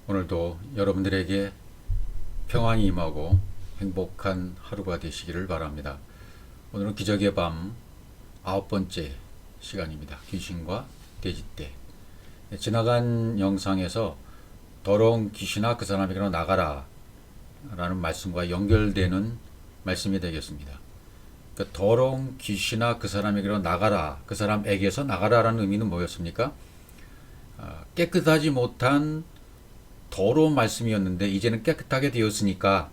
오늘도 여러분들에게 평안이 임하고 행복한 하루가 되시기를 바랍니다. 오늘은 기적의 밤 9번째 시간입니다. 귀신과 돼지떼. 지나간 영상에서 더러운 귀신아 그 사람에게로 나가라 라는 말씀과 연결되는 말씀이 되겠습니다. 그러니까 더러운 귀신아 그 사람에게로 나가라, 그 사람에게서 나가라라는 의미는 뭐였습니까? 깨끗하지 못한 더러운 말씀이었는데 이제는 깨끗하게 되었으니까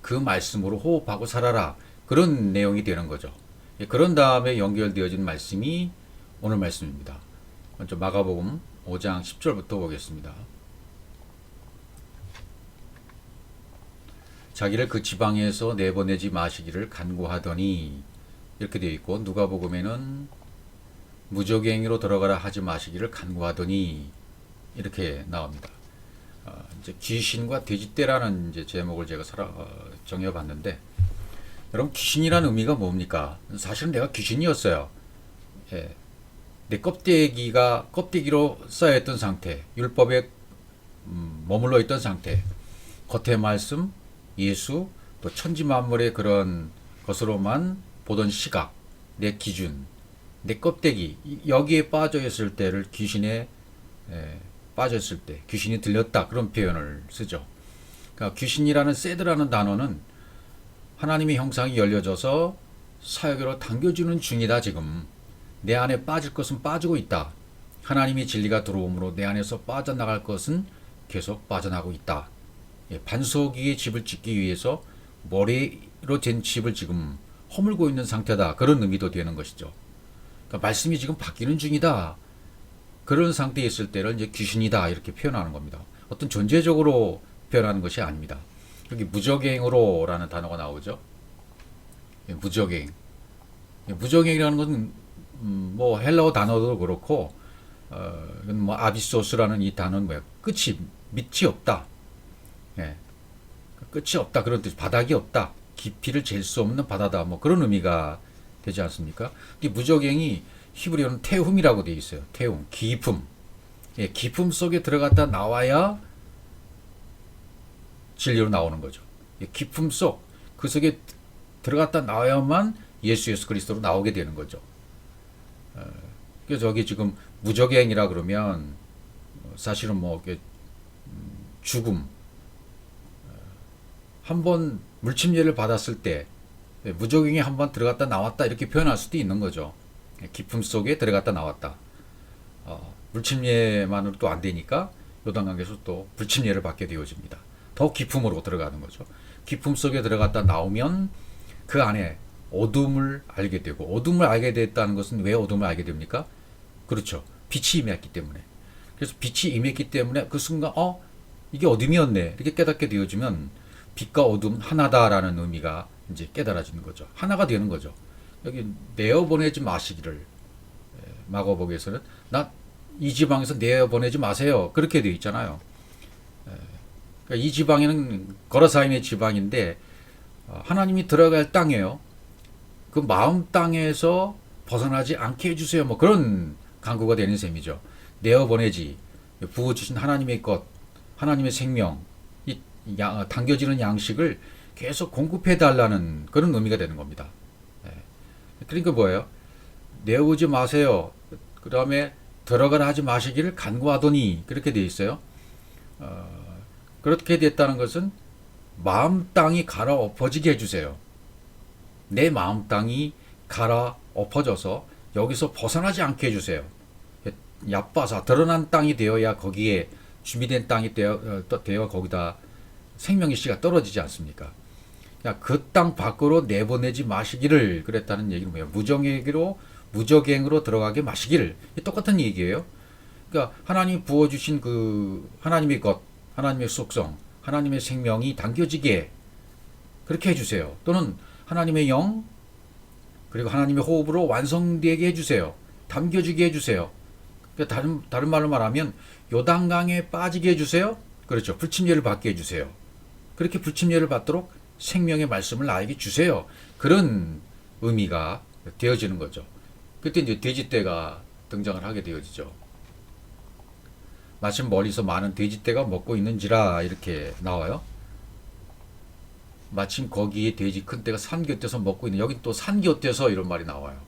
그 말씀으로 호흡하고 살아라, 그런 내용이 되는 거죠. 그런 다음에 연결되어진 말씀이 오늘 말씀입니다. 먼저 마가복음 5장 10절부터 보겠습니다. 자기를 그 지방에서 내보내지 마시기를 간구하더니, 이렇게 되어 있고, 누가복음에는 무적행위로 들어가라 하지 마시기를 간구하더니 이렇게 나옵니다. 이제 귀신과 돼지떼라는 이제 제목을 제가 정해봤는데, 여러분, 귀신이라는 의미가 뭡니까? 사실은 내가 귀신이었어요. 예. 내 껍데기로 쌓여있던 상태, 율법에 머물러 있던 상태, 겉의 말씀, 예수, 또 천지만물의 그런 것으로만 보던 시각, 내 기준, 내 껍데기, 여기에 빠져 있을 때를 귀신에 빠졌을 때, 귀신이 들렸다, 그런 표현을 쓰죠. 그러니까 귀신이라는 세드라는 단어는 하나님의 형상이 열려져서 사역으로 당겨주는 중이다. 지금 내 안에 빠질 것은 빠지고 있다. 하나님의 진리가 들어오므로 내 안에서 빠져나갈 것은 계속 빠져나가고 있다. 반석 위에 집을 짓기 위해서 머리로 된 집을 지금 허물고 있는 상태다, 그런 의미도 되는 것이죠. 그러니까 말씀이 지금 바뀌는 중이다, 그런 상태에 있을 때를 이제 귀신이다, 이렇게 표현하는 겁니다. 어떤 존재적으로 표현하는 것이 아닙니다. 여기 무적행으로라는 단어가 나오죠. 무적행. 무적행이라는 것은 뭐 헬라어 단어도 그렇고, 이건 뭐 아비소스라는 이 단어는 뭐야? 밑이 없다. 예. 끝이 없다, 그런 뜻. 바닥이 없다. 깊이를 잴 수 없는 바다다. 뭐 그런 의미가 되지 않습니까? 이 무적행이 히브리어는 태움이라고 되어 있어요. 태움, 깊음. 예, 깊음 속에 들어갔다 나와야 진리로 나오는 거죠. 예, 깊음 속, 그 속에 들어갔다 나와야만 예수 그리스도로 나오게 되는 거죠. 그래서 저기 지금 무적행이라 그러면 사실은 뭐 죽음, 한번 물침례를 받았을 때 무적행이 한번 들어갔다 나왔다, 이렇게 표현할 수도 있는 거죠. 깊음 속에 들어갔다 나왔다. 물침례만으로도 안 되니까 요단강에서 또 불침례를 받게 되어집니다. 더 깊음으로 들어가는 거죠. 깊음 속에 들어갔다 나오면 그 안에 어둠을 알게 되고, 어둠을 알게 됐다는 것은 왜 어둠을 알게 됩니까? 그렇죠. 빛이 임했기 때문에. 그래서 빛이 임했기 때문에 그 순간 이게 어둠이었네, 이렇게 깨닫게 되어지면 빛과 어둠 하나다라는 의미가 이제 깨달아지는 거죠. 하나가 되는 거죠. 여기 내어보내지 마시기를, 마가복음에서는 이 지방에서 내어보내지 마세요, 그렇게 되어 있잖아요. 그러니까 이 지방에는 거라사인의 지방인데 하나님이 들어갈 땅이에요. 그 마음 땅에서 벗어나지 않게 해주세요, 뭐 그런 간구가 되는 셈이죠. 내어보내지, 부어주신 하나님의 것, 하나님의 생명, 당겨지는 양식을 계속 공급해 달라는 그런 의미가 되는 겁니다. 그러니까 뭐예요? 내어오지 마세요, 그 다음에 들어가라 하지 마시기를 간구하더니, 그렇게 되어 있어요. 그렇게 됐다는 것은 마음 땅이 갈아엎어지게 해주세요. 내 마음 땅이 갈아엎어져서 여기서 벗어나지 않게 해주세요. 얕바사 드러난 땅이 되어야, 거기에 준비된 땅이 되어 거기다 생명의 씨가 떨어지지 않습니까? 그 땅 밖으로 내보내지 마시기를, 그랬다는 얘기는 뭐예요? 무적행으로 들어가게 마시기를. 똑같은 얘기예요. 그러니까 하나님이 부어주신 그 하나님의 것, 하나님의 속성, 하나님의 생명이 당겨지게 그렇게 해주세요. 또는 하나님의 영, 그리고 하나님의 호흡으로 완성되게 해주세요. 담겨지게 해주세요. 그러니까 다른 말로 말하면 요단강에 빠지게 해주세요. 그렇죠. 불침례를 받게 해주세요. 그렇게 불침례를 받도록 생명의 말씀을 나에게 주세요. 그런 의미가 되어지는 거죠. 그때 이제 돼지떼가 등장을 하게 되어지죠. 마침 멀리서 많은 돼지떼가 먹고 있는지라 이렇게 나와요. 마침 거기에 돼지 큰 떼가 산 곁에서 먹고 있는, 여기 또 산 곁에서 이런 말이 나와요.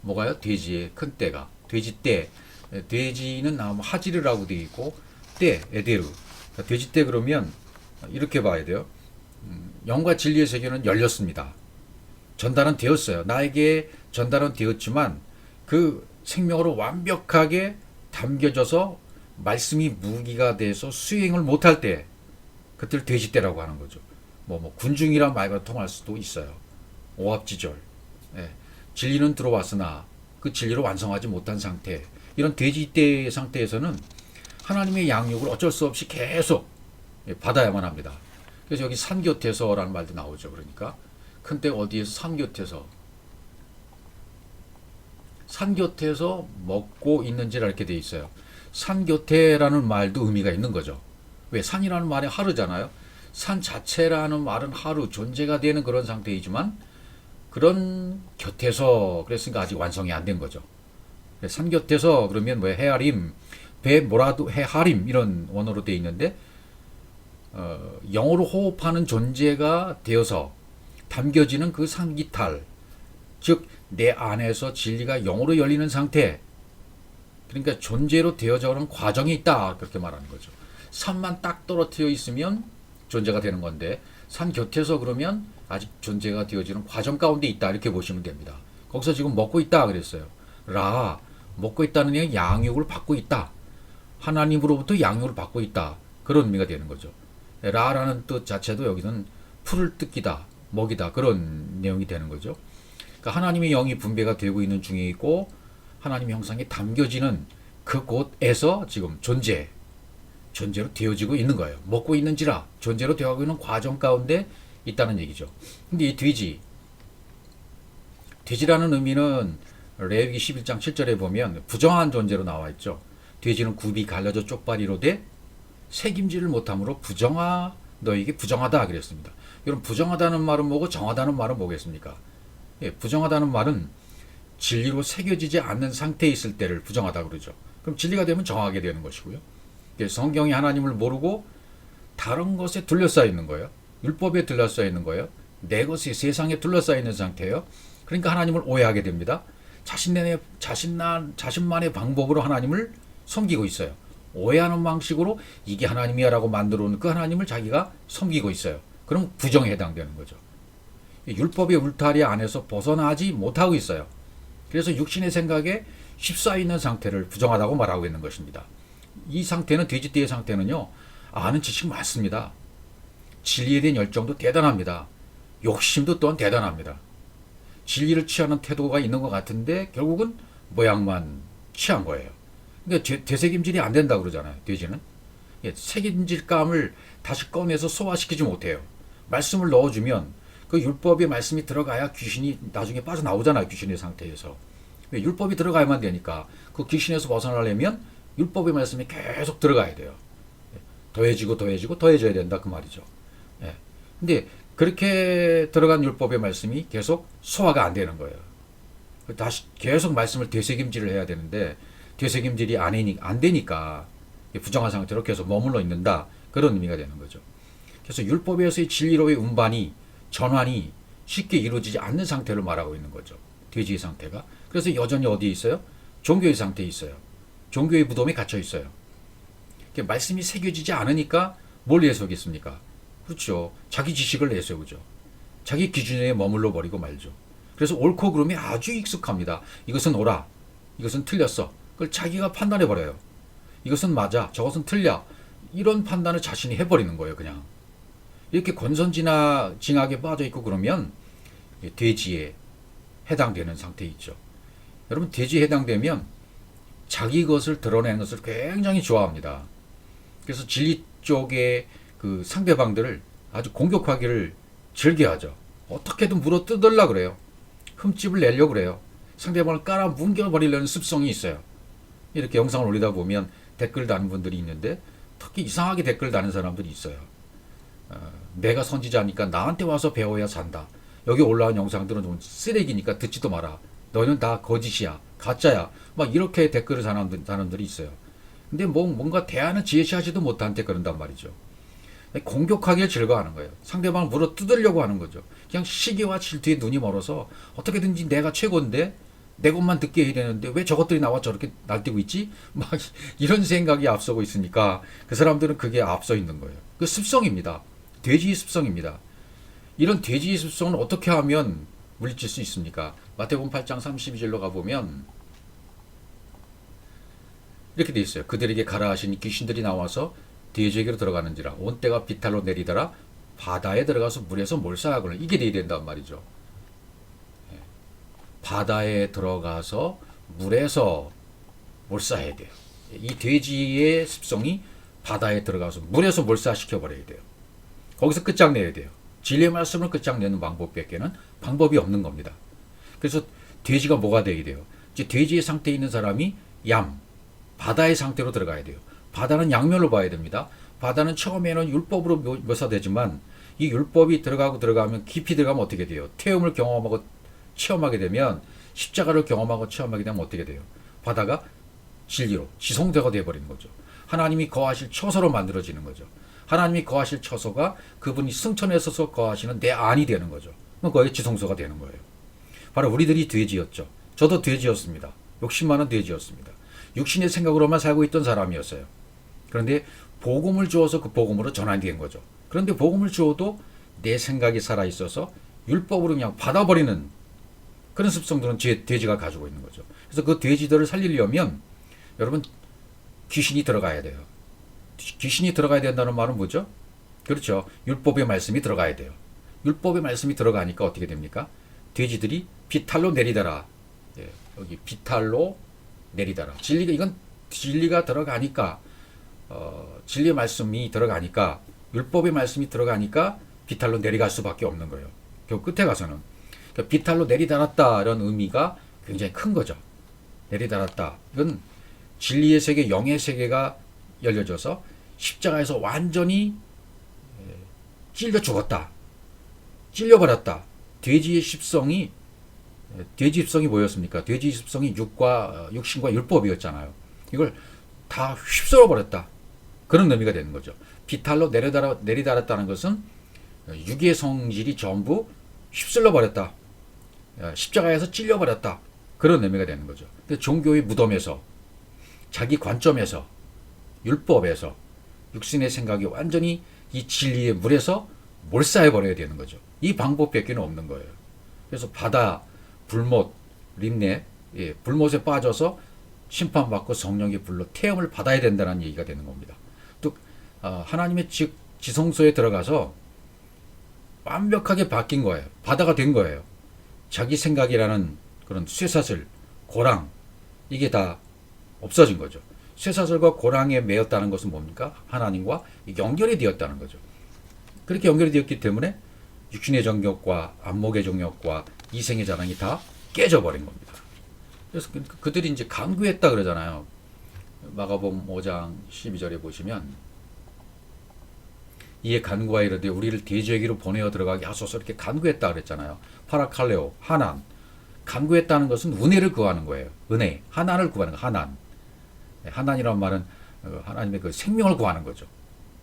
뭐가요? 돼지의 큰 떼가. 돼지떼. 돼지는 아마 하지르라고 되어 있고, 떼, 에데르. 그러니까 돼지떼 그러면 이렇게 봐야 돼요. 영과 진리의 세계는 열렸습니다. 전달은 되었어요. 나에게 전달은 되었지만 그 생명으로 완벽하게 담겨져서 말씀이 무기가 돼서 수행을 못할 때 그때를 돼지떼라고 하는 거죠. 군중이란 말과 통할 수도 있어요. 오합지졸. 예. 진리는 들어왔으나 그 진리를 완성하지 못한 상태. 이런 돼지떼 상태에서는 하나님의 양육을 어쩔 수 없이 계속 받아야만 합니다. 그래서 여기 산 곁에서라는 말도 나오죠. 그러니까 큰 떼가 어디에서 산 곁에서 먹고 있는지라 이렇게 돼 있어요. 산 곁에라는 말도 의미가 있는 거죠. 왜? 산이라는 말이 하루잖아요. 산 자체라는 말은 하루 존재가 되는 그런 상태이지만 그런 곁에서 그랬으니까 아직 완성이 안 된 거죠. 산 곁에서 그러면 뭐 헤아림, 배 뭐라도 헤아림 이런 원어로 되어 있는데 영어로 호흡하는 존재가 되어서 담겨지는 그 상기탈, 즉 내 안에서 진리가 영으로 열리는 상태, 그러니까 존재로 되어져가는 과정이 있다 그렇게 말하는 거죠. 산만 딱 떨어뜨려 있으면 존재가 되는 건데 산 곁에서 그러면 아직 존재가 되어지는 과정 가운데 있다 이렇게 보시면 됩니다. 거기서 지금 먹고 있다 그랬어요. 먹고 있다는 얘기는 양육을 받고 있다. 하나님으로부터 양육을 받고 있다. 그런 의미가 되는 거죠. 라라는 뜻 자체도 여기는 풀을 뜯기다, 먹이다 그런 내용이 되는 거죠. 그러니까 하나님의 영이 분배가 되고 있는 중에 있고 하나님의 형상이 담겨지는 그곳에서 지금 존재로 되어지고 있는 거예요. 먹고 있는지라 존재로 되어가고 있는 과정 가운데 있다는 얘기죠. 근데 이 돼지라는 의미는 레위기 11장 7절에 보면 부정한 존재로 나와 있죠. 돼지는 굽이 갈라져 쪽발이로 돼 책임지를 못함으로 너에게 부정하다 그랬습니다. 여러분 부정하다는 말은 뭐고 정하다는 말은 뭐겠습니까? 부정하다는 말은 진리로 새겨지지 않는 상태에 있을 때를 부정하다 그러죠. 그럼 진리가 되면 정하게 되는 것이고요. 성경이 하나님을 모르고 다른 것에 둘러싸여 있는 거예요. 율법에 둘러싸여 있는 거예요. 내 것이 세상에 둘러싸여 있는 상태예요. 그러니까 하나님을 오해하게 됩니다. 자신만의 방법으로 하나님을 섬기고 있어요. 오해하는 방식으로 이게 하나님이야 라고 만들어 놓은 그 하나님을 자기가 섬기고 있어요. 그럼 부정에 해당되는 거죠. 율법의 울타리 안에서 벗어나지 못하고 있어요. 그래서 육신의 생각에 휩싸여 있는 상태를 부정하다고 말하고 있는 것입니다. 이 상태는 돼지떼의 상태는요. 아는 지식 많습니다. 진리에 대한 열정도 대단합니다. 욕심도 또한 대단합니다. 진리를 취하는 태도가 있는 것 같은데 결국은 모양만 취한 거예요. 그러니까 되새김질이 안 된다고 그러잖아요. 돼지는. 책임질감을 다시 꺼내서 소화시키지 못해요. 말씀을 넣어주면 그 율법의 말씀이 들어가야 귀신이 나중에 빠져나오잖아요. 귀신의 상태에서. 율법이 들어가야만 되니까 그 귀신에서 벗어나려면 율법의 말씀이 계속 들어가야 돼요. 더해지고 더해져야 된다 그 말이죠. 근데 그렇게 들어간 율법의 말씀이 계속 소화가 안 되는 거예요. 다시 계속 말씀을 되새김질을 해야 되는데 되새김질이 안 되니까 부정한 상태로 계속 머물러 있는다 그런 의미가 되는 거죠. 그래서 율법에서의 진리로의 전환이 쉽게 이루어지지 않는 상태를 말하고 있는 거죠. 돼지의 상태가. 그래서 여전히 어디에 있어요? 종교의 상태에 있어요. 종교의 무덤에 갇혀 있어요. 말씀이 새겨지지 않으니까 뭘 내세우겠습니까? 그렇죠. 자기 지식을 내세우죠. 자기 기준에 머물러 버리고 말죠. 그래서 옳고 그름이 아주 익숙합니다. 이것은 옳아. 이것은 틀렸어. 그걸 자기가 판단해 버려요. 이것은 맞아. 저것은 틀려. 이런 판단을 자신이 해버리는 거예요. 그냥. 이렇게 권선징악에 빠져 있고 그러면 돼지에 해당되는 상태에 있죠. 여러분 돼지에 해당되면 자기 것을 드러내는 것을 굉장히 좋아합니다. 그래서 진리 쪽의 그 상대방들을 아주 공격하기를 즐겨하죠. 어떻게든 물어 뜯으려고 그래요. 흠집을 내려고 그래요. 상대방을 깔아 뭉겨버리려는 습성이 있어요. 이렇게 영상을 올리다 보면 댓글 다는 분들이 있는데 특히 이상하게 댓글 다는 사람들이 있어요. 내가 선지자니까 나한테 와서 배워야 산다. 여기 올라온 영상들은 좀 쓰레기니까 듣지도 마라. 너는 다 거짓이야. 가짜야. 막 이렇게 댓글을 다는 사람들이 있어요. 근데 뭔가 대안을 제시하지도 못한 때 그런단 말이죠. 공격하기를 즐거워하는 거예요. 상대방을 물어 뜯으려고 하는 거죠. 그냥 시기와 질투에 눈이 멀어서 어떻게든지 내가 최고인데 내 것만 듣게 해야 되는데 왜 저것들이 나와 저렇게 날뛰고 있지? 막 이런 생각이 앞서고 있으니까 그 사람들은 그게 앞서 있는 거예요. 그 습성입니다. 돼지의 습성입니다. 이런 돼지의 습성은 어떻게 하면 물리칠 수 있습니까? 마태복음 8장 32절로 가보면 이렇게 돼 있어요. 그들에게 가라 하시니 귀신들이 나와서 돼지에게로 들어가는지라 온 때가 비탈로 내리더라 바다에 들어가서 물에서 몰사하거늘. 이게 돼야 된단 말이죠. 바다에 들어가서 물에서 몰사해야 돼요. 이 돼지의 습성이 바다에 들어가서 물에서 몰사시켜 버려야 돼요. 거기서 끝장내야 돼요. 진리의 말씀을 끝장내는 방법밖에는 방법이 없는 겁니다. 그래서 돼지가 뭐가 돼야 돼요? 이제 돼지의 상태에 있는 사람이 바다의 상태로 들어가야 돼요. 바다는 양면으로 봐야 됩니다. 바다는 처음에는 율법으로 묘사되지만 이 율법이 들어가면 깊이 들어가면 어떻게 돼요? 태움을 경험하고 체험하게 되면 십자가를 경험하고 체험하게 되면 어떻게 돼요? 바다가 진리로 지성대가 되어버리는 거죠. 하나님이 거하실 처소로 만들어지는 거죠. 하나님이 거하실 처소가 그분이 승천에 서서 거하시는 내 안이 되는 거죠. 그럼 거기에 지성소가 되는 거예요. 바로 우리들이 돼지였죠. 저도 돼지였습니다. 욕심 많은 돼지였습니다. 육신의 생각으로만 살고 있던 사람이었어요. 그런데 복음을 주어서 그 복음으로 전환이 된 거죠. 그런데 복음을 주어도 내 생각이 살아있어서 율법으로 그냥 받아버리는 그런 습성들은 돼지가 가지고 있는 거죠. 그래서 그 돼지들을 살리려면 여러분 귀신이 들어가야 돼요. 귀신이 들어가야 된다는 말은 뭐죠? 그렇죠. 율법의 말씀이 들어가야 돼요. 율법의 말씀이 들어가니까 어떻게 됩니까? 돼지들이 비탈로 내리더라. 예, 여기 비탈로 내리더라. 이건 진리가 들어가니까 진리의 말씀이 들어가니까 율법의 말씀이 들어가니까 비탈로 내려갈 수밖에 없는 거예요. 결국 끝에 가서는 그러니까 비탈로 내리달았다 이런 의미가 굉장히 큰 거죠. 내리달았다. 이건 진리의 세계, 영의 세계가 열려져서 십자가에서 완전히 찔려 죽었다. 찔려버렸다. 돼지의 습성이 뭐였습니까? 돼지의 습성이 육신과 율법이었잖아요. 이걸 다 휩쓸어 버렸다. 그런 의미가 되는 거죠. 비탈로 내리달았다는 것은 육의 성질이 전부 휩쓸러 버렸다. 십자가에서 찔려 버렸다. 그런 의미가 되는 거죠. 종교의 무덤에서 자기 관점에서 율법에서 육신의 생각이 완전히 이 진리의 물에서 몰사해 버려야 되는 거죠. 이 방법밖에 없는 거예요. 그래서 바다, 불못, 림네, 불못에 빠져서 심판받고 성령의 불로 태움을 받아야 된다는 얘기가 되는 겁니다. 또 하나님의 지성소에 들어가서 완벽하게 바뀐 거예요. 바다가 된 거예요. 자기 생각이라는 그런 쇠사슬, 고랑 이게 다 없어진 거죠. 쇠사슬과 고랑에 매였다는 것은 뭡니까? 하나님과 연결이 되었다는 거죠. 그렇게 연결이 되었기 때문에 육신의 정욕과 안목의 정욕과 이생의 자랑이 다 깨져버린 겁니다. 그래서 그들이 이제 간구했다 그러잖아요. 마가복음 5장 12절에 보시면 이에 간구하여 이르되 우리를 돼지에게로 보내어 들어가게 하소서 이렇게 간구했다 그랬잖아요. 파라칼레오, 하난. 간구했다는 것은 은혜를 구하는 거예요. 은혜, 하난을 구하는 거, 하난. 하난이라는 말은 하나님의 그 생명을 구하는 거죠.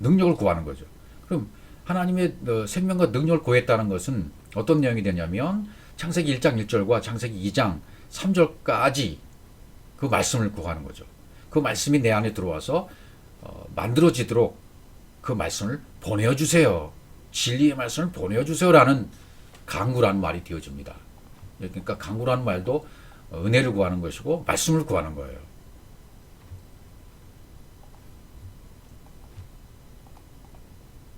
능력을 구하는 거죠. 그럼 하나님의 생명과 능력을 구했다는 것은 어떤 내용이 되냐면 창세기 1장 1절과 창세기 2장 3절까지 그 말씀을 구하는 거죠. 그 말씀이 내 안에 들어와서 만들어지도록 그 말씀을 보내어 주세요. 진리의 말씀을 보내어 주세요라는 간구라는 말이 되어집니다. 그러니까 간구라는 말도 은혜를 구하는 것이고 말씀을 구하는 거예요.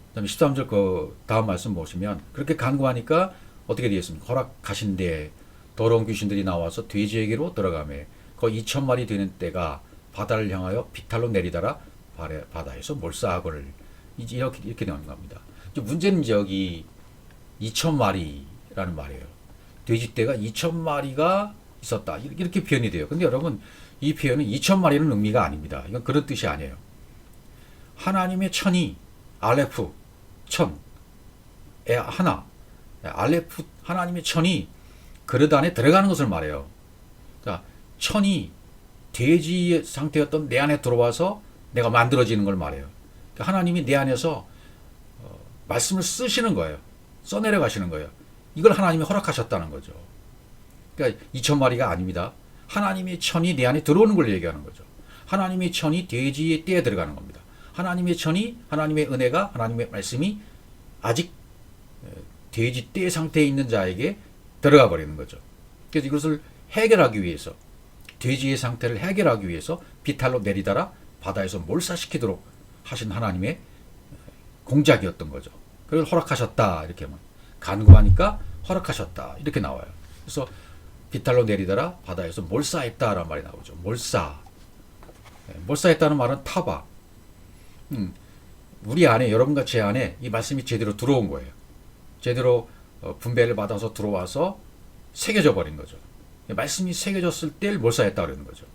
그다음에 13절 그 다음 말씀 보시면 그렇게 간구하니까 어떻게 되겠습니까? 허락하신데 더러운 귀신들이 나와서 돼지에게로 들어가매 거의 2,000마리 되는 때가 바다를 향하여 비탈로 내리다라 바다에서 몰사하거늘 이렇게 나오는 겁니다. 문제는 이제 여기 2,000마리라는 말이에요. 돼지떼가 2,000마리가 있었다 이렇게 표현이 돼요. 근데 여러분 이 표현은 2,000마리는 의미가 아닙니다. 이건 그런 뜻이 아니에요. 하나님의 천이 알레프 천 하나 알레프 하나님의 천이 그릇 안에 들어가는 것을 말해요. 자, 천이 돼지의 상태였던 내 안에 들어와서 내가 만들어지는 걸 말해요. 그러니까 하나님이 내 안에서 말씀을 쓰시는 거예요. 써내려 가시는 거예요. 이걸 하나님이 허락하셨다는 거죠. 그러니까 2,000마리가 아닙니다. 하나님의 천이 내 안에 들어오는 걸 얘기하는 거죠. 하나님의 천이 돼지의 떼에 들어가는 겁니다. 하나님의 천이, 하나님의 은혜가, 하나님의 말씀이 아직 돼지 떼 상태에 있는 자에게 들어가 버리는 거죠. 그래서 이것을 해결하기 위해서, 돼지의 상태를 해결하기 위해서 비탈로 내리다라 바다에서 몰사시키도록 하신 하나님의 공작이었던 거죠. 그걸 허락하셨다 이렇게 하면, 간구하니까 허락하셨다 이렇게 나와요. 그래서 비탈로 내리다라 바다에서 몰사했다라는 말이 나오죠. 몰사했다는 말은 타바. 우리 안에, 여러분과 제 안에 이 말씀이 제대로 들어온 거예요. 제대로 분배를 받아서 들어와서 새겨져 버린 거죠. 말씀이 새겨졌을 때 몰사했다 그러는 거죠.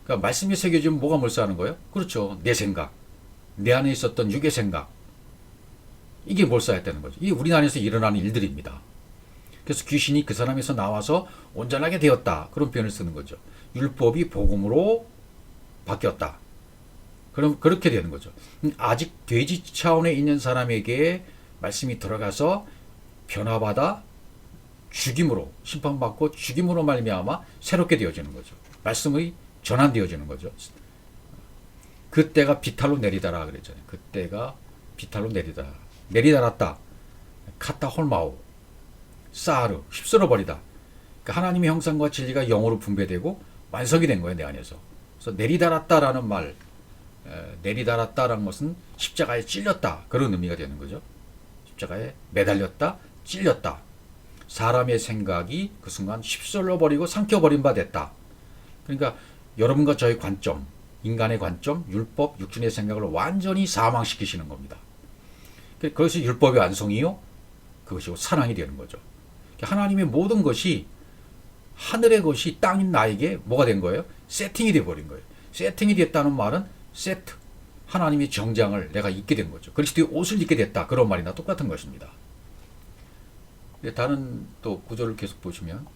그러니까 말씀이 새겨지면 뭐가 몰사하는 거예요? 그렇죠. 내 생각, 내 안에 있었던 육의 생각, 이게 몰사했다는 거죠. 이게 우리 안에서 일어나는 일들입니다. 그래서 귀신이 그 사람에서 나와서 온전하게 되었다, 그런 표현을 쓰는 거죠. 율법이 복음으로 바뀌었다. 그럼 그렇게 되는 거죠. 아직 돼지 차원에 있는 사람에게 말씀이 들어가서 변화받아 죽임으로, 심판받고 죽임으로 말미암아 새롭게 되어지는 거죠. 말씀이 전환되어지는 거죠. 그때가 비탈로 내리다라 그랬잖아요. 그때가 비탈로 내리달았다. 카타 홀마오, 사르, 휩쓸어 버리다. 그러니까 하나님의 형상과 진리가 영으로 분배되고 완성이 된 거예요, 내 안에서. 그래서 내리달았다라는 말, 내리달았다라는 것은 십자가에 찔렸다, 그런 의미가 되는 거죠. 십자가에 매달렸다, 찔렸다. 사람의 생각이 그 순간 휩쓸어 버리고 삼켜버린 바 됐다. 그러니까 여러분과 저의 관점, 인간의 관점, 율법, 육신의 생각을 완전히 사망시키시는 겁니다. 그것이 율법의 완성이요, 그것이 사랑이 되는 거죠. 하나님의 모든 것이, 하늘의 것이 땅인 나에게 뭐가 된 거예요? 세팅이 돼 버린 거예요. 세팅이 됐다는 말은 세트, 하나님의 정장을 내가 입게 된 거죠. 그리스도의 옷을 입게 됐다, 그런 말이나 똑같은 것입니다. 다른 또 구절을 계속 보시면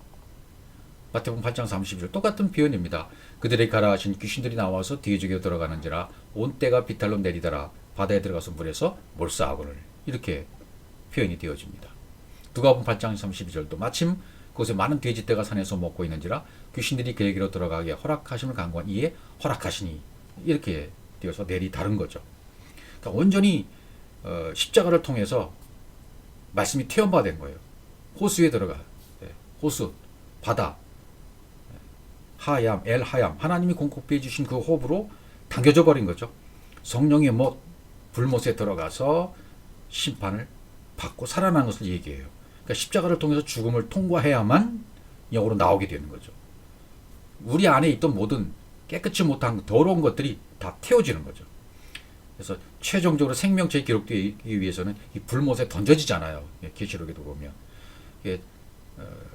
마태복음 8장 32절 똑같은 표현입니다. 그들에게 가라 하신 귀신들이 나와서 뒤지게 들어가는지라 온 때가 비탈로 내리더라 바다에 들어가서 물에서 몰사하고를, 이렇게 표현이 되어집니다. 누가복음 8장 32절도 마침 그곳에 많은 돼지떼가 산에서 먹고 있는지라 귀신들이 그에게로 들어가게 허락하심을 간구한 이에 허락하시니, 이렇게 되어서 내리다른 거죠. 그러니까 온전히 십자가를 통해서 말씀이 태연바된 거예요. 호수에 들어가, 호수, 바다, 하얌, 엘 하얌, 하나님이 공급해 주신 그 호흡으로 당겨져 버린 거죠. 성령의 못, 불못에 들어가서 심판을 받고 살아난 것을 얘기해요. 그러니까 십자가를 통해서 죽음을 통과해야만 영으로 나오게 되는 거죠. 우리 안에 있던 모든 깨끗이 못한 더러운 것들이 다 태워지는 거죠. 그래서 최종적으로 생명체에 기록되기 위해서는 이 불못에 던져지잖아요. 계시록에도 보면.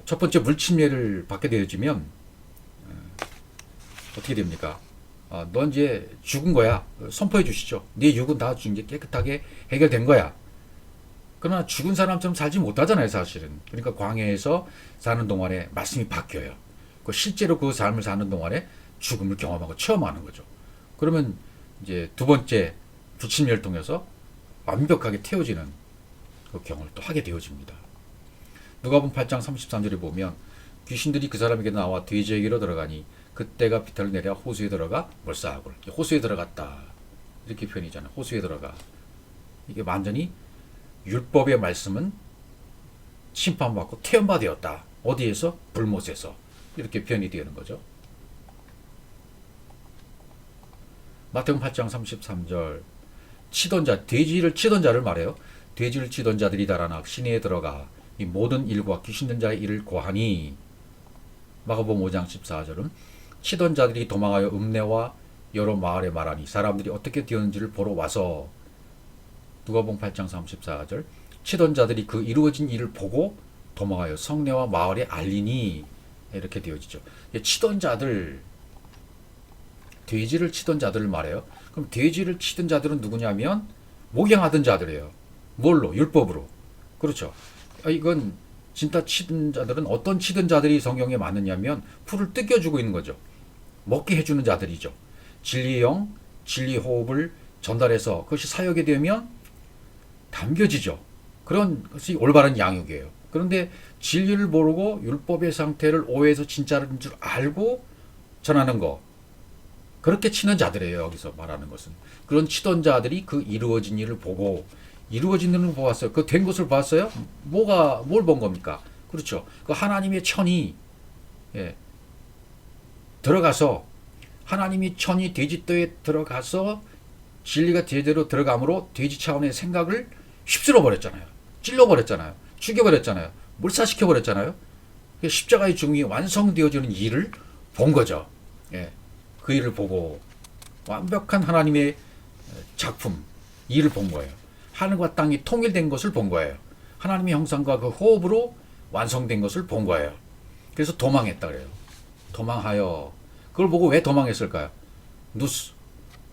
첫 번째 물침례를 받게 되어지면 어떻게 됩니까? 넌 이제 죽은 거야. 선포해 주시죠. 네 육은 다 이제 깨끗하게 해결된 거야. 그러나 죽은 사람처럼 살지 못하잖아요, 사실은. 그러니까 광야에서 사는 동안에 말씀이 바뀌어요. 실제로 그 삶을 사는 동안에 죽음을 경험하고 체험하는 거죠. 그러면 이제 두 번째 불침례를 통해서 완벽하게 태워지는 그 경험을 또 하게 되어집니다. 누가복음 8장 33절에 보면 귀신들이 그 사람에게 나와 돼지에게로 들어가니 그때가 비탈로 내려 호수에 들어가 몰사하고, 호수에 들어갔다, 이렇게 표현이잖아요. 호수에 들어가. 이게 완전히 율법의 말씀은 심판받고 태연바되었다. 어디에서? 불못에서. 이렇게 표현이 되는 거죠. 마태복음 8장 33절, 치던 자, 돼지를 치던 자를 말해요. 돼지를 치던 자들이 달아나 시내에 들어가 이 모든 일과 귀신 든 자의 일을 고하니. 마가복음 5장 14절은 치던 자들이 도망하여 읍내와 여러 마을에 말하니 사람들이 어떻게 되었는지를 보러 와서. 누가복음 8장 34절, 치던 자들이 그 이루어진 일을 보고 도망하여 성내와 마을에 알리니, 이렇게 되어지죠. 치던 자들, 돼지를 치던 자들을 말해요. 그럼 돼지를 치던 자들은 누구냐면 목양하던 자들이에요. 뭘로? 율법으로. 그렇죠. 이건 진짜 치던 자들은 어떤 치던 자들이 성경에 많으냐면 풀을 뜯겨주고 있는 거죠. 먹게 해주는 자들이죠. 진리의 영, 진리 호흡을 전달해서 그것이 사역이 되면 담겨지죠. 그런 것이 올바른 양육이에요. 그런데 진리를 모르고 율법의 상태를 오해해서 진짜인 줄 알고 전하는 거, 그렇게 치는 자들이에요. 여기서 말하는 것은 그런 치던 자들이 그 이루어진 일을 보고, 이루어진 일을 보았어요. 그 된 것을 봤어요. 뭘 본 겁니까? 그렇죠. 그 하나님의 천이, 예, 들어가서, 하나님이 천이 돼지뼈에 들어가서 진리가 제대로 들어감으로 돼지 차원의 생각을 휩쓸어 버렸잖아요. 찔러 버렸잖아요. 죽여 버렸잖아요. 몰살시켜 버렸잖아요. 십자가의 죽음이 완성되어지는 일을 본 거죠. 예. 그 일을 보고 완벽한 하나님의 작품, 일을 본 거예요. 하늘과 땅이 통일된 것을 본 거예요. 하나님의 형상과 그 호흡으로 완성된 것을 본 거예요. 그래서 도망했다 그래요. 도망하여. 그걸 보고 왜 도망했을까요? 누스,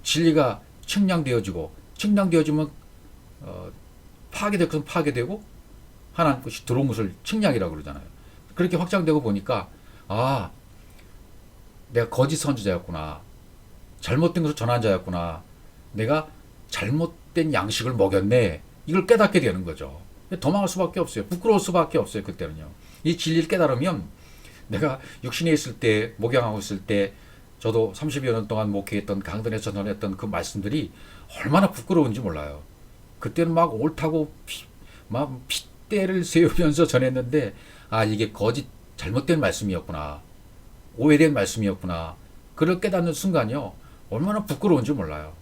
진리가 측량되어지고, 측량되어지면 파괴될 것은 파괴되고 하나님 것이 들어온 것을 측량이라고 그러잖아요. 그렇게 확장되고 보니까, 아, 내가 거짓 선지자였구나. 잘못된 것을 전한 자였구나. 내가 잘못된 양식을 먹였네. 이걸 깨닫게 되는 거죠. 도망할 수밖에 없어요. 부끄러울 수밖에 없어요. 그때는요. 이 진리를 깨달으면, 내가 육신에 있을 때, 목양하고 있을 때, 저도 30여 년 동안 목회했던, 강단에서 전했던 그 말씀들이 얼마나 부끄러운지 몰라요. 그때는 막 옳다고 막 핏대를 세우면서 전했는데, 아, 이게 거짓 잘못된 말씀이었구나. 오해된 말씀이었구나. 그걸 깨닫는 순간이요. 얼마나 부끄러운지 몰라요.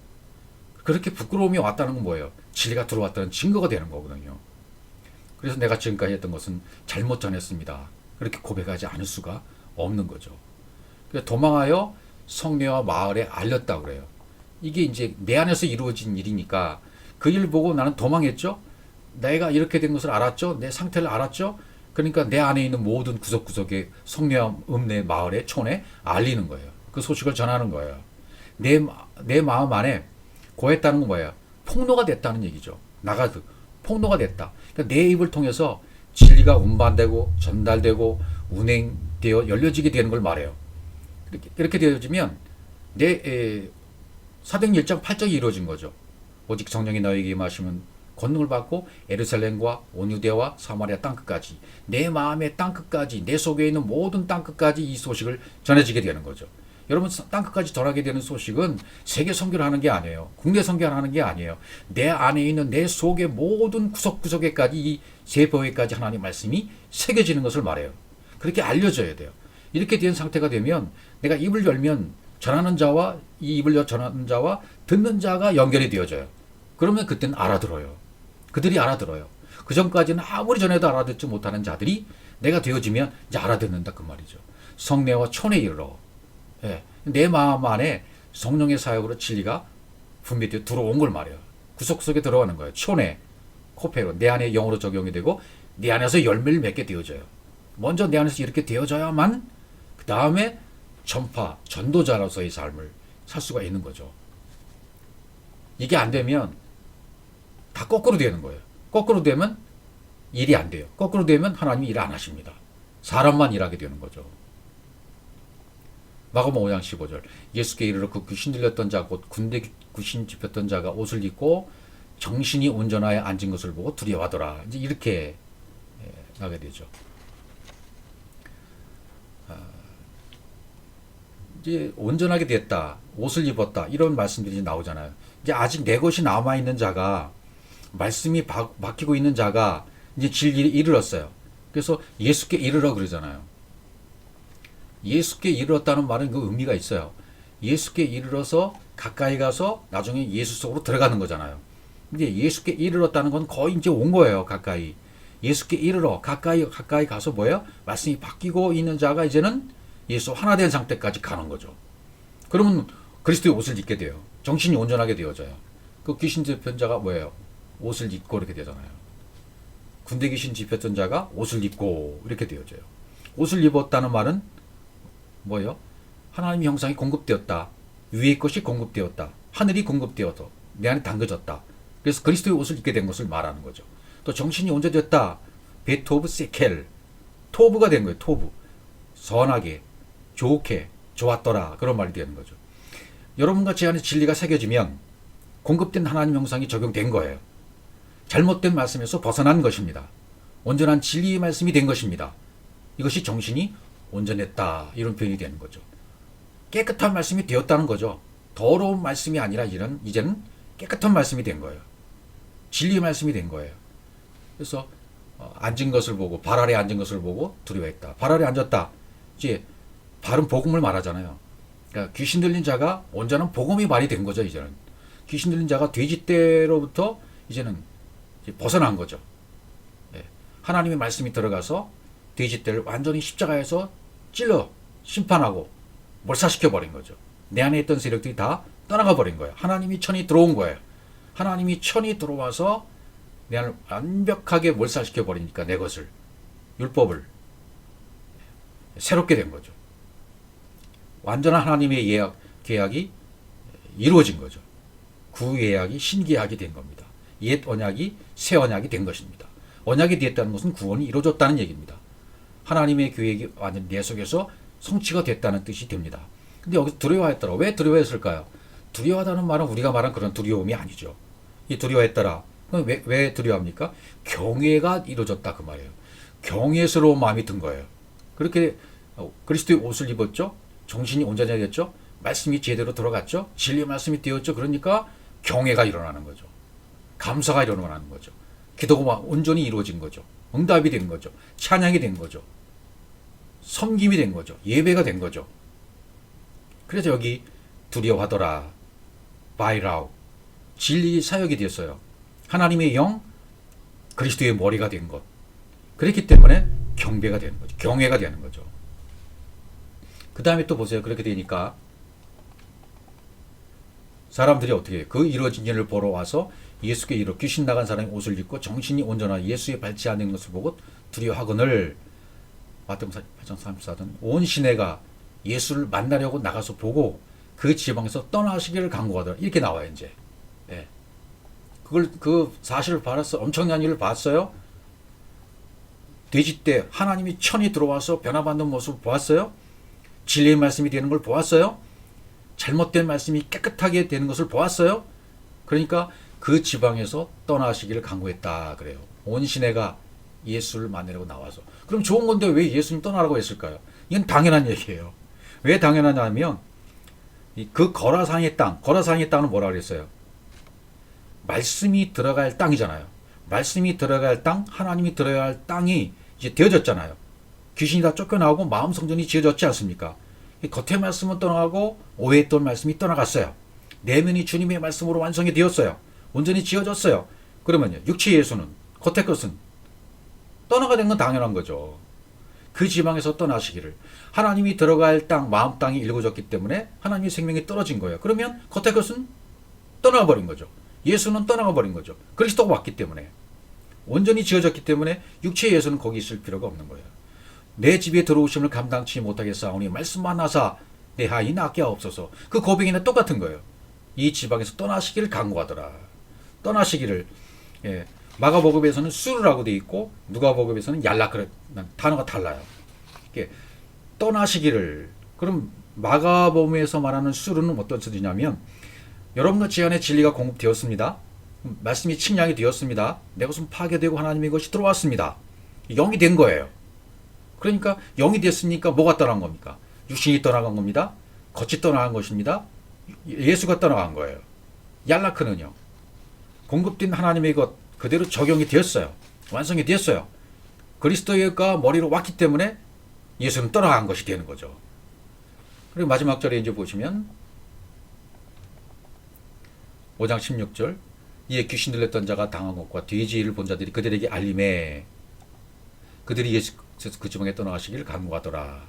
그렇게 부끄러움이 왔다는 건 뭐예요? 진리가 들어왔다는 증거가 되는 거거든요. 그래서 내가 지금까지 했던 것은 잘못 전했습니다. 그렇게 고백하지 않을 수가 없는 거죠. 도망하여 성내와 마을에 알렸다고 그래요. 이게 이제 내 안에서 이루어진 일이니까 그 일 보고 나는 도망했죠. 내가 이렇게 된 것을 알았죠. 내 상태를 알았죠. 그러니까 내 안에 있는 모든 구석구석의 성내와 읍내, 마을에, 촌에 알리는 거예요. 그 소식을 전하는 거예요. 내 마음 안에 고했다는 건 뭐예요? 폭로가 됐다는 얘기죠. 나가도 폭로가 됐다. 그러니까 내 입을 통해서 진리가 운반되고 전달되고 운행되어 열려지게 되는 걸 말해요. 이렇게 되어지면 사도행 1장 8절이 이루어진 거죠. 오직 성령이 너에게 임하시면 권능을 받고 예루살렘과 온 유대와 사마리아 땅끝까지, 내 마음의 땅끝까지, 내 속에 있는 모든 땅끝까지 이 소식을 전해지게 되는 거죠. 여러분, 땅끝까지 전하게 되는 소식은 세계 선교를 하는 게 아니에요. 국내 선교를 하는 게 아니에요. 내 안에 있는 내 속의 모든 구석구석에까지, 이 세포에까지 하나님의 말씀이 새겨지는 것을 말해요. 그렇게 알려져야 돼요. 이렇게 된 상태가 되면 내가 입을 열면 전하는 자와, 이 입을 전하는 자와 듣는 자가 연결이 되어져요. 그러면 그때는 알아들어요. 그들이 알아들어요. 그 전까지는 아무리 전해도 알아듣지 못하는 자들이 내가 되어지면 이제 알아듣는다 그 말이죠. 성내와 촌에 이르러, 예, 내 마음 안에 성령의 사역으로 진리가 분별되어 들어온 걸 말해요. 구석구석에 들어가는 거예요. 촌에, 코페로, 내 안에 영으로 적용이 되고 내 안에서 열매를 맺게 되어져요. 먼저 내 안에서 이렇게 되어져야만 그 다음에 전도자로서의 삶을 살 수가 있는 거죠. 이게 안 되면 다 거꾸로 되는 거예요. 거꾸로 되면 일이 안 돼요. 거꾸로 되면 하나님이 일 안 하십니다. 사람만 일하게 되는 거죠. 마가복음 5장 15절. 예수께 이르러 그 귀신 들렸던 자 곧 군대 귀신 짚혔던 자가 옷을 입고 정신이 온전하여 앉은 것을 보고 두려워하더라. 이제 이렇게 나게 되죠. 이제 온전하게 됐다, 옷을 입었다, 이런 말씀들이 나오잖아요. 이제 아직 내 것이 남아 있는 자가, 말씀이 바뀌고 있는 자가 이제 진리에 이르렀어요. 그래서 예수께 이르러 그러잖아요. 예수께 이르렀다는 말은 그 의미가 있어요. 예수께 이르러서 가까이 가서 나중에 예수 속으로 들어가는 거잖아요. 근데 예수께 이르렀다는 건 거의 이제 온 거예요. 가까이. 예수께 이르러 가까이 가서 뭐예요? 말씀이 바뀌고 있는 자가 이제는 예수 하나 된 상태까지 가는 거죠. 그러면 그리스도의 옷을 입게 돼요. 정신이 온전하게 되어져요. 그 귀신 짚혔던 자가 뭐예요? 옷을 입고 이렇게 되잖아요. 군대 귀신 짚혔던 자가 옷을 입고 이렇게 되어져요. 옷을 입었다는 말은 뭐예요? 하나님의 형상이 공급되었다. 위의 것이 공급되었다. 하늘이 공급되어서 내 안에 담겨졌다. 그래서 그리스도의 옷을 입게 된 것을 말하는 거죠. 또 정신이 온전되었다. 베토브 세켈. 토부가 된 거예요. 토부. 선하게, 좋게, 좋았더라. 그런 말이 되는 거죠. 여러분과 제 안에 진리가 새겨지면 공급된 하나님 형상이 적용된 거예요. 잘못된 말씀에서 벗어난 것입니다. 온전한 진리의 말씀이 된 것입니다. 이것이 정신이 온전했다. 이런 표현이 되는 거죠. 깨끗한 말씀이 되었다는 거죠. 더러운 말씀이 아니라 이제는 깨끗한 말씀이 된 거예요. 진리의 말씀이 된 거예요. 그래서 앉은 것을 보고 발 아래 앉은 것을 보고 두려워했다. 발 아래 앉았다. 이제 바른 복음을 말하잖아요. 그러니까 귀신 들린 자가 온전한 복음이 말이 된 거죠. 이제는 귀신 들린 자가 돼지떼로부터 이제는 이제 벗어난 거죠. 예. 하나님의 말씀이 들어가서 돼지떼를 완전히 십자가에서 찔러 심판하고 몰살시켜 버린 거죠. 내 안에 있던 세력들이 다 떠나가 버린 거예요. 하나님이 천이 들어온 거예요. 하나님이 천이 들어와서 내 안을 완벽하게 몰살시켜 버리니까 내 것을 율법을 새롭게 된 거죠. 완전한 하나님의 계약이 이루어진 거죠. 구예약이 신계약이 된 겁니다. 옛 언약이 새 언약이 된 것입니다. 언약이 되었다는 것은 구원이 이루어졌다는 얘기입니다. 하나님의 계획이 완전 내 속에서 성취가 됐다는 뜻이 됩니다. 근데 여기서 두려워했더라. 왜 두려워했을까요? 두려워하다는 말은 우리가 말한 그런 두려움이 아니죠. 이 두려워했더라. 왜 두려워합니까? 경외가 이루어졌다 그 말이에요. 경외스러운 마음이 든 거예요. 그렇게 그리스도의 옷을 입었죠. 정신이 온전해졌죠. 말씀이 제대로 들어갔죠. 진리의 말씀이 되었죠. 그러니까 경외가 일어나는 거죠. 감사가 일어나는 거죠. 기도가 온전히 이루어진 거죠. 응답이 된 거죠. 찬양이 된 거죠. 섬김이 된 거죠. 예배가 된 거죠. 그래서 여기 두려워하더라. 바이라우. 진리 사역이 되었어요. 하나님의 영, 그리스도의 머리가 된 것. 그렇기 때문에 경배가 되는 거죠. 경외가 되는 거죠. 그 다음에 또 보세요. 그렇게 되니까 사람들이 어떻게 해요? 그 이루어진 일을 보러 와서 예수께 이르러 귀신 나간 사람이 옷을 입고 정신이 온전한 예수의 밟지 않는 것을 보고 두려워하거늘 마태복음 8장 34든 온 시내가 예수를 만나려고 나가서 보고 그 지방에서 떠나시기를 간구하더라. 이렇게 나와요. 이제 예. 그 사실을 봤어. 엄청난 일을 봤어요. 돼지떼 하나님이 천이 들어와서 변화받는 모습을 보았어요. 진리의 말씀이 되는 걸 보았어요. 잘못된 말씀이 깨끗하게 되는 것을 보았어요. 그러니까 그 지방에서 떠나시기를 간구했다 그래요. 온 시내가 예수를 만나려고 나와서. 그럼 좋은 건데 왜 예수님 떠나라고 했을까요? 이건 당연한 얘기예요. 왜 당연하냐면 그 거라상의 땅은 뭐라 그랬어요? 말씀이 들어갈 땅이잖아요. 말씀이 들어갈 땅, 하나님이 들어갈 땅이 이제 되어졌잖아요. 귀신이 다 쫓겨나오고 마음 성전이 지어졌지 않습니까? 겉의 말씀은 떠나가고 오해했던 말씀이 떠나갔어요. 내면이 주님의 말씀으로 완성이 되었어요. 온전히 지어졌어요. 그러면요, 육체 예수는 겉의 것은 떠나가 된 건 당연한 거죠. 그 지방에서 떠나시기를. 하나님이 들어갈 땅, 마음 땅이 일궈졌기 때문에 하나님의 생명이 떨어진 거예요. 그러면 겉의 것은 떠나가 버린 거죠. 예수는 떠나가 버린 거죠. 그리스도가 왔기 때문에. 온전히 지어졌기 때문에 육체 예수는 거기 있을 필요가 없는 거예요. 내 집에 들어오심을 감당치 못하겠사오니 말씀만 하사 내 하인 낫게 하옵소서. 그 고백이나 똑같은 거예요. 이 지방에서 떠나시기를 간구하더라. 떠나시기를. 예. 마가복음에서는 수르라고 돼 있고 누가복음에서는 얄라크라는 단어가 달라요. 이게 떠나시기를. 그럼 마가복음에서 말하는 수르는 어떤 뜻이냐면 여러분과 제 안에 진리가 공급되었습니다. 말씀이 침략이 되었습니다. 내 것은 파괴되고 하나님의 것이 들어왔습니다. 영이 된 거예요. 그러니까 영이 됐으니까 뭐가 떠난 겁니까? 육신이 떠나간 겁니다. 겉이 떠나간 것입니다. 예수가 떠나간 거예요. 얄라크는요. 공급된 하나님의 것 그대로 적용이 되었어요. 완성이 되었어요. 그리스도가 머리로 왔기 때문에 예수는 떠나간 것이 되는 거죠. 그리고 마지막 절에 이제 보시면 5장 16절 이에 귀신 들렸던 자가 당한 것과 돼지를 본 자들이 그들에게 알림해 그들이 예수께서 그 지방에 떠나가시기를 간구하더라.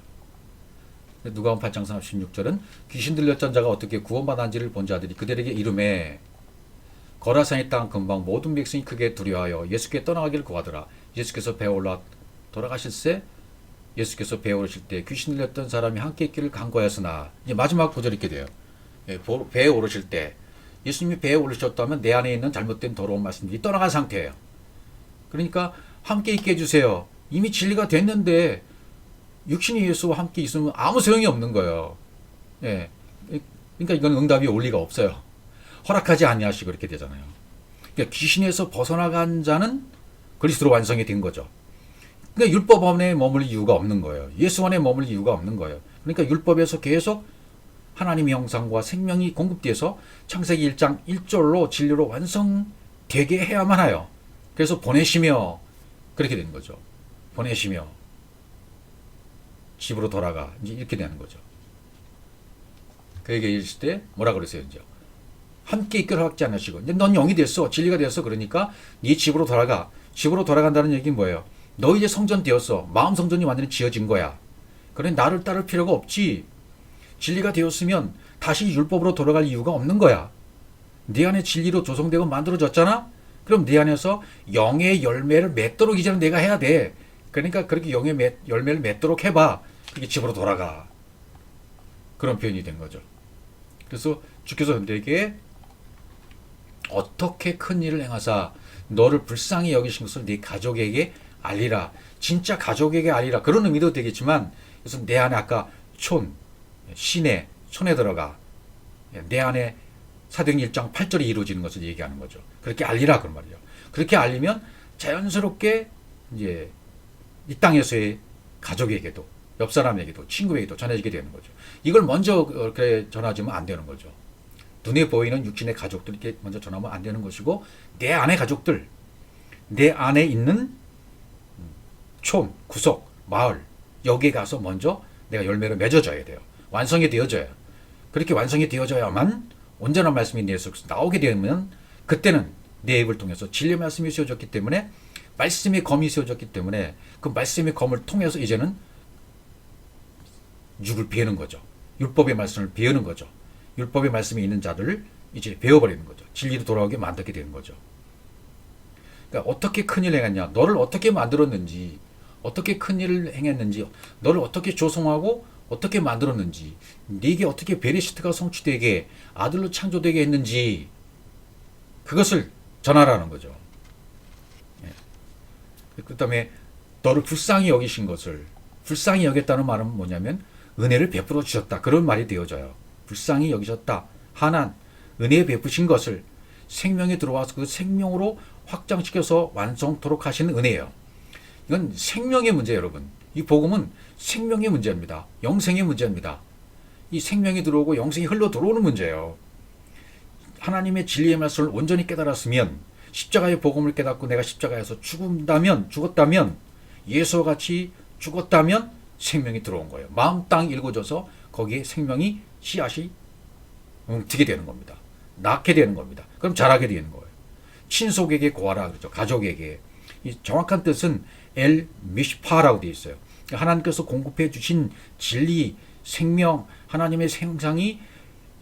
누가복음 8장 36절은 귀신 들렸던 자가 어떻게 구원받았는지를 본 자들이 그들에게 이름해 거라산의 땅 근방 모든 백성이 크게 두려워하여 예수께 떠나가기를 구하더라. 예수께서 배에 올라 돌아가실새 예수께서 배에 오르실 때 귀신 들렸던 사람이 함께 있기를 간구하였으나 이제 마지막 구절이 이렇게 돼요. 배에 오르실 때 예수님이 배에 오르셨다면 내 안에 있는 잘못된 더러운 말씀들이 떠나간 상태예요. 그러니까 함께 있게 해주세요. 이미 진리가 됐는데 육신이 예수와 함께 있으면 아무 소용이 없는 거예요. 예. 그러니까 이건 응답이 올 리가 없어요. 허락하지 아니하시고 이렇게 되잖아요. 그러니까 귀신에서 벗어나간 자는 그리스도로 완성이 된 거죠. 그러니까 율법 안에 머물 이유가 없는 거예요. 예수 안에 머물 이유가 없는 거예요. 그러니까 율법에서 계속 하나님의 형상과 생명이 공급돼서 창세기 1장 1절로 진리로 완성되게 해야만 해요. 그래서 보내시며 그렇게 되는 거죠. 보내시며 집으로 돌아가 이제 이렇게 되는 거죠. 그에게 이르실 때 뭐라 그랬어요? 이제 함께 이끌어 갖지 않으시고 이제 넌 영이 됐어, 진리가 됐어. 그러니까 네 집으로 돌아가. 집으로 돌아간다는 얘기는 뭐예요? 너 이제 성전 되었어. 마음 성전이 완전히 지어진 거야. 그래 나를 따를 필요가 없지. 진리가 되었으면 다시 율법으로 돌아갈 이유가 없는 거야. 네 안에 진리로 조성되고 만들어졌잖아. 그럼 네 안에서 영의 열매를 맺도록 이제는 내가 해야 돼. 그러니까 그렇게 영의 열매를 맺도록 해봐. 그게 집으로 돌아가. 그런 표현이 된 거죠. 그래서 주께서 너에게 어떻게 큰 일을 행하사 너를 불쌍히 여기신 것을 네 가족에게 알리라. 진짜 가족에게 알리라. 그런 의미도 되겠지만 그래서 내 안에 아까 시내, 촌에 들어가 내 안에 사도행전 1장 8절이 이루어지는 것을 얘기하는 거죠. 그렇게 알리라 그런 말이에요. 그렇게 알리면 자연스럽게 이제 이 땅에서의 가족에게도 옆 사람에게도 친구에게도 전해지게 되는 거죠. 이걸 먼저 그렇게 전하지면 안 되는 거죠. 눈에 보이는 육신의 가족들에게 먼저 전하면 안 되는 것이고 내 안의 가족들, 내 안에 있는 촌, 구석, 마을 여기에 가서 먼저 내가 열매를 맺어줘야 돼요. 완성이 되어져야. 그렇게 완성이 되어져야만 온전한 말씀이 내 속에서 나오게 되면 그때는 내 입을 통해서 진리의 말씀이 세워졌기 때문에 말씀의 검이 세워졌기 때문에 그 말씀의 검을 통해서 이제는 육을 베는 거죠. 율법의 말씀을 베는 거죠. 율법의 말씀이 있는 자들을 이제 베어버리는 거죠. 진리로 돌아오게 만들게 되는 거죠. 그러니까 어떻게 큰일을 행했냐, 너를 어떻게 만들었는지, 어떻게 큰일을 행했는지, 너를 어떻게 조성하고 어떻게 만들었는지, 네게 어떻게 베레시트가 성취되게 아들로 창조되게 했는지 그것을 전하라는 거죠. 그 다음에 너를 불쌍히 여기신 것을, 불쌍히 여겼다는 말은 뭐냐면 은혜를 베풀어 주셨다. 그런 말이 되어져요. 불쌍히 여기셨다. 하나님 은혜 베푸신 것을 생명에 들어와서 그 생명으로 확장시켜서 완성토록 하시는 은혜예요. 이건 생명의 문제예요, 여러분. 이 복음은 생명의 문제입니다. 영생의 문제입니다. 이 생명이 들어오고 영생이 흘러 들어오는 문제예요. 하나님의 진리의 말씀을 온전히 깨달았으면 십자가의 복음을 깨닫고 내가 십자가에서 죽었다면 예수와 같이 죽었다면 생명이 들어온 거예요. 마음 땅 읽어져서 거기에 생명이 씨앗이 튀게 되는 겁니다. 낳게 되는 겁니다. 그럼 자라게 되는 거예요. 친속에게 고하라 그러죠. 가족에게. 이 정확한 뜻은 엘 미시파라고 되어 있어요. 하나님께서 공급해 주신 진리, 생명, 하나님의 생상이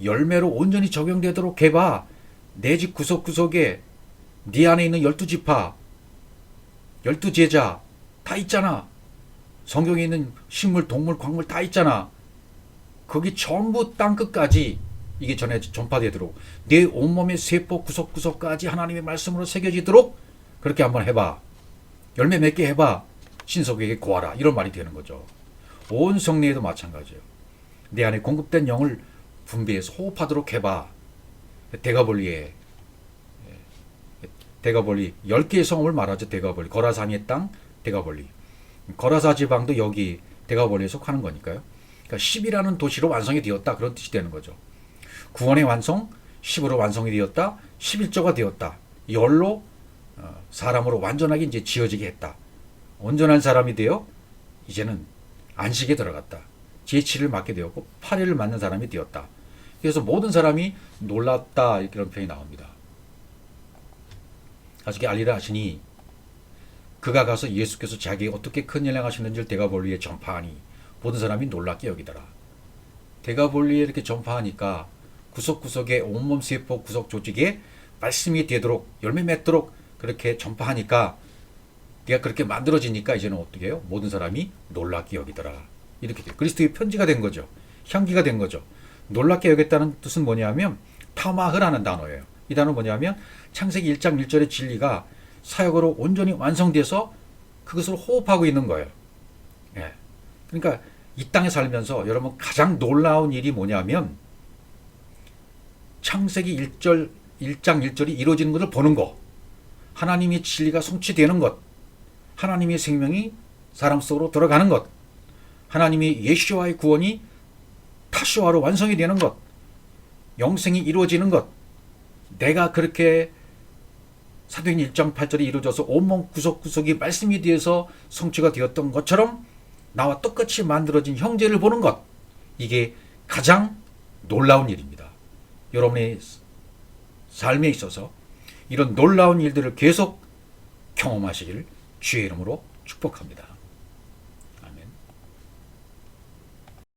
열매로 온전히 적용되도록 해봐. 내 집 구석구석에 네 안에 있는 12지파, 12제자 다 있잖아. 성경에 있는 식물, 동물, 광물 다 있잖아. 거기 전부 땅끝까지 이게 전파되도록 내 온몸의 세포 구석구석까지 하나님의 말씀으로 새겨지도록 그렇게 한번 해봐. 열매 맺게 해봐. 신속에게 구하라. 이런 말이 되는 거죠. 온 성례에도 마찬가지예요. 내 안에 공급된 영을 분배해서 호흡하도록 해봐. 대가볼리에 대가볼리 10개의 성읍을 말하죠. 대가볼리 거라사니의 땅 대가볼리. 거라사 지방도 여기 대가볼리에 속하는 거니까요. 그러니까 10이라는 도시로 완성이 되었다. 그런 뜻이 되는 거죠. 구원의 완성, 10으로 완성이 되었다. 11조가 되었다. 열로 사람으로 완전하게 이제 지어지게 했다. 온전한 사람이 되어 이제는 안식에 들어갔다. 제7을 맡게 되었고 8일을 맡는 사람이 되었다. 그래서 모든 사람이 놀랐다. 이런 표현이 나옵니다. 가족이 알리라 하시니 그가 가서 예수께서 자기에게 어떻게 큰 일 행하시는지를 대가볼리에 전파하니 모든 사람이 놀랍게 여기더라. 대가볼리에 이렇게 전파하니까 구석구석의 온몸 세포 구석 조직에 말씀이 되도록 열매 맺도록 그렇게 전파하니까 네가 그렇게 만들어지니까 이제는 어떻게 해요? 모든 사람이 놀랍게 여기더라. 이렇게 돼요. 그리스도의 편지가 된 거죠. 향기가 된 거죠. 놀랍게 여겼다는 뜻은 뭐냐면 타마흐라는 단어예요. 이 단어는 뭐냐면 창세기 1장 1절의 진리가 사역으로 온전히 완성돼서 그것을 호흡하고 있는 거예요. 예. 그러니까 이 땅에 살면서 여러분 가장 놀라운 일이 뭐냐면 창세기 1장 1절이 이루어지는 것을 보는 것, 하나님의 진리가 성취되는 것, 하나님의 생명이 사람 속으로 들어가는 것, 하나님의 예수와의 구원이 타쇼아로 완성이 되는 것, 영생이 이루어지는 것, 내가 그렇게 사도행 1장 8절이 이루어져서 온몸 구석구석이 말씀에 대해서 성취가 되었던 것처럼 나와 똑같이 만들어진 형제를 보는 것, 이게 가장 놀라운 일입니다. 여러분의 삶에 있어서 이런 놀라운 일들을 계속 경험하시길 주의 이름으로 축복합니다.